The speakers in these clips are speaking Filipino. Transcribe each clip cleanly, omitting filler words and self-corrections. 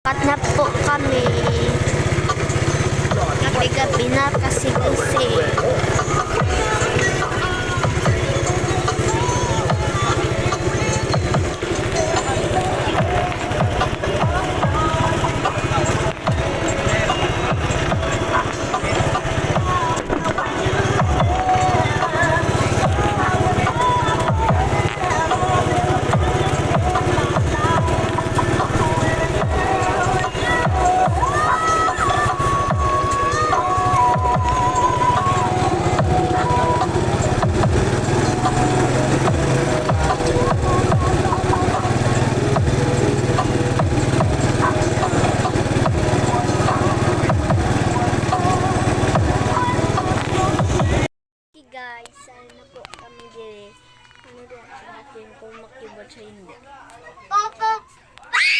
Kat na po kami. Gabi-gabi na kasi. Guys, ano na po kami dire. Ano reaction natin kung makibot siya hindi. Papa!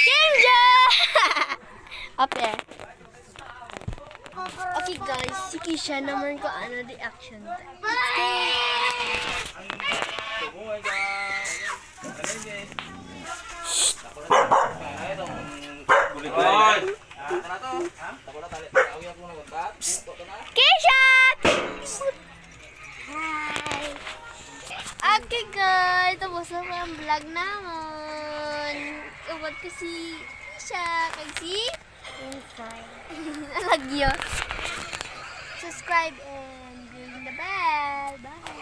Kinja! Okay. Okay guys, si Kisha naman ko ano reaction tayo. Kisha! Hi! Okay guys, tapos na po ang vlog naman. Uwad ko si siya, kag si Alagyo. Subscribe and ring the bell. Bye!